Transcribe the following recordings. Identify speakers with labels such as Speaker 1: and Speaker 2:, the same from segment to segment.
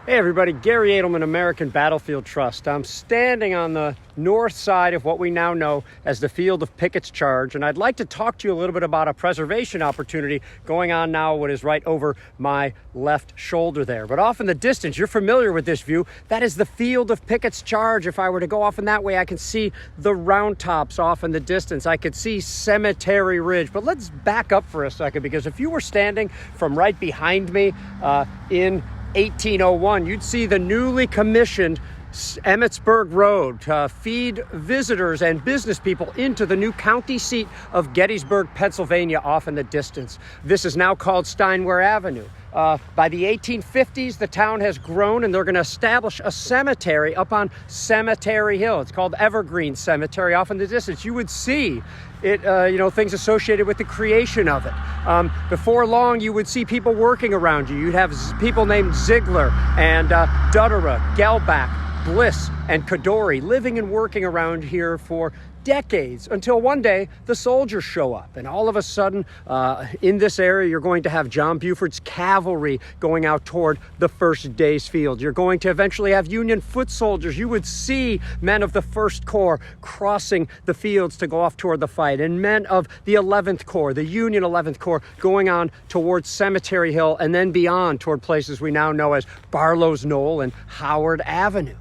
Speaker 1: Hey everybody, Garry Adelman, American Battlefield Trust. I'm standing on the north side of what we now know as the field of Pickett's Charge, and I'd like to talk to you a little bit about a preservation opportunity going on now, what is right over my left shoulder there. But off in the distance, you're familiar with this view, that is the field of Pickett's Charge. If I were to go off in that way, I can see the round tops off in the distance. I could see Cemetery Ridge, but let's back up for a second, because if you were standing from right behind me in 1801, you'd see the newly commissioned Emmitsburg Road to feed visitors and business people into the new county seat of Gettysburg, Pennsylvania, off in the distance. This is now called Steinway Avenue. By the 1850s, the town has grown, and they're going to establish a cemetery up on Cemetery Hill. It's called Evergreen Cemetery off in the distance. You would see it, things associated with the creation of it. Before long, you would see people working around you. You'd have people named Ziegler and Duttera, Gelbach, Bliss, and Kadori living and working around here for decades, until one day the soldiers show up, and all of a sudden in this area you're going to have John Buford's cavalry going out toward the first day's field. You're going to eventually have Union foot soldiers. You would see men of the 1st Corps crossing the fields to go off toward the fight, and men of the 11th Corps, the Union 11th Corps, going on towards Cemetery Hill and then beyond toward places we now know as Barlow's Knoll and Howard Avenue.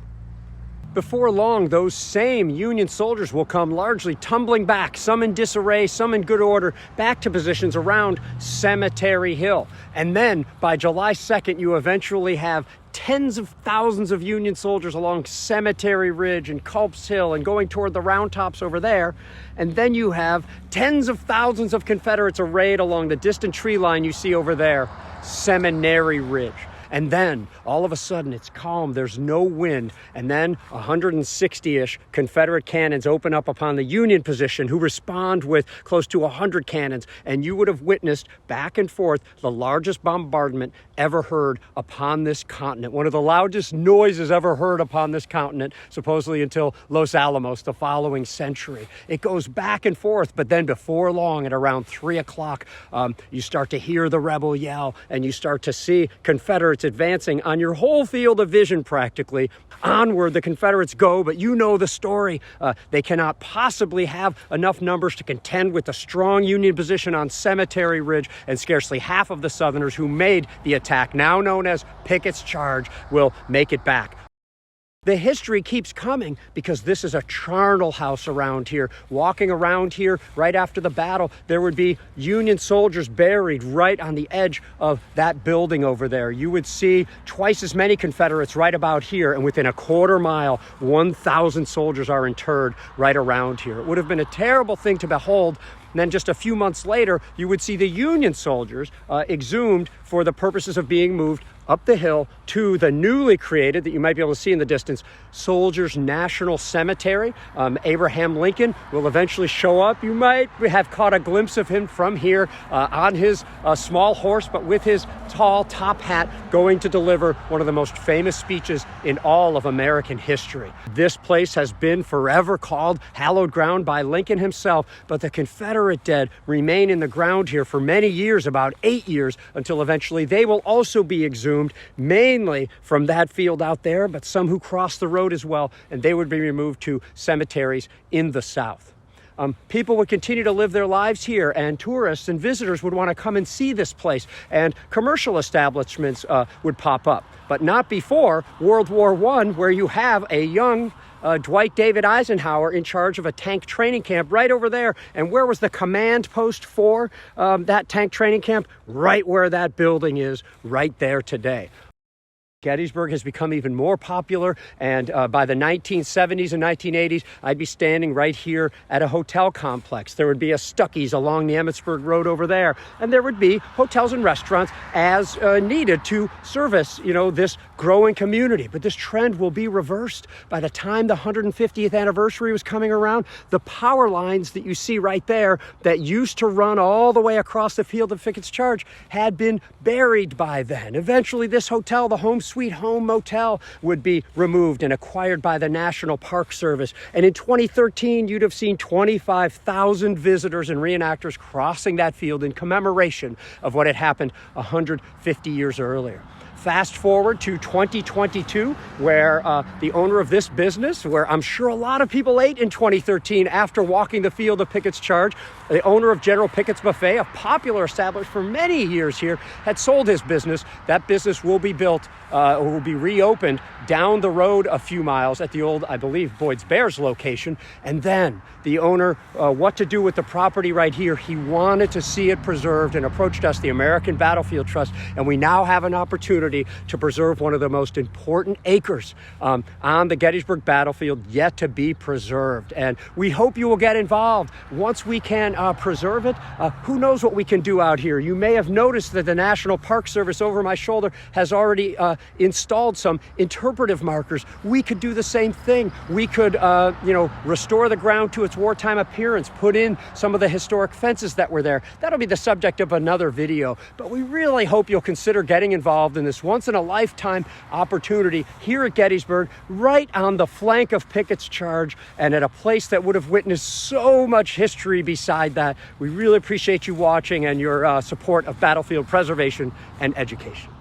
Speaker 1: Before long, those same Union soldiers will come largely tumbling back, some in disarray, some in good order, back to positions around Cemetery Hill. And then by July 2nd, you eventually have tens of thousands of Union soldiers along Cemetery Ridge and Culp's Hill and going toward the round tops over there. And then you have tens of thousands of Confederates arrayed along the distant tree line you see over there, Seminary Ridge. And then, all of a sudden, it's calm, there's no wind, and then 160-ish Confederate cannons open up upon the Union position, who respond with close to 100 cannons, and you would have witnessed, back and forth, the largest bombardment ever heard upon this continent, one of the loudest noises ever heard upon this continent, supposedly until Los Alamos the following century. It goes back and forth, but then before long, at around 3 o'clock, you start to hear the rebel yell, and you start to see Confederates advancing on your whole field of vision practically. Onward the Confederates go, but you know the story. They cannot possibly have enough numbers to contend with the strong Union position on Cemetery Ridge, and scarcely half of the Southerners who made the attack, now known as Pickett's Charge, will make it back. The history keeps coming because this is a charnel house around here. Walking around here right after the battle, there would be Union soldiers buried right on the edge of that building over there. You would see twice as many Confederates right about here, and within a quarter mile, 1,000 soldiers are interred right around here. It would have been a terrible thing to behold. And then just a few months later, you would see the Union soldiers exhumed for the purposes of being moved up the hill to the newly created, that you might be able to see in the distance, Soldiers National Cemetery. Abraham Lincoln will eventually show up. You might have caught a glimpse of him from here on his small horse, but with his tall top hat, going to deliver one of the most famous speeches in all of American history. This place has been forever called hallowed ground by Lincoln himself, but the Confederate dead remain in the ground here for many years, about 8 years, until eventually they will also be exhumed, mainly from that field out there, but some who cross the road as well, and they would be removed to cemeteries in the South. People would continue to live their lives here, and tourists and visitors would want to come and see this place, and commercial establishments would pop up, but not before World War I, where you have a young Dwight David Eisenhower in charge of a tank training camp right over there. And where was the command post for that tank training camp? Right where that building is, right there today. Gettysburg has become even more popular, and by the 1970s and 1980s, I'd be standing right here at a hotel complex. There would be a Stuckey's along the Emmitsburg Road over there, and there would be hotels and restaurants as needed to service, this growing community. But this trend will be reversed. By the time the 150th anniversary was coming around, the power lines that you see right there that used to run all the way across the field of Pickett's Charge had been buried by then. Eventually, this hotel, the Home Sweet Home Motel, would be removed and acquired by the National Park Service. And in 2013, you'd have seen 25,000 visitors and reenactors crossing that field in commemoration of what had happened 150 years earlier. Fast forward to 2022, where the owner of this business, where I'm sure a lot of people ate in 2013 after walking the field of Pickett's charge, the owner of General Pickett's Buffet, a popular establishment for many years here, had sold his business. That business will be built or will be reopened down the road a few miles at the old, I believe, Boyd's Bears location. And then the owner, what to do with the property right here, he wanted to see it preserved and approached us, the American Battlefield Trust, and we now have an opportunity to preserve one of the most important acres on the Gettysburg battlefield yet to be preserved. And we hope you will get involved. Once we can preserve it, who knows what we can do out here. You may have noticed that the National Park Service over my shoulder has already installed some interpretive markers. We could do the same thing. We could, restore the ground to its wartime appearance, put in some of the historic fences that were there. That'll be the subject of another video. But we really hope you'll consider getting involved in this once-in-a-lifetime opportunity here at Gettysburg, right on the flank of Pickett's charge and at a place that would have witnessed so much history beside that. We really appreciate you watching and your support of battlefield preservation and education.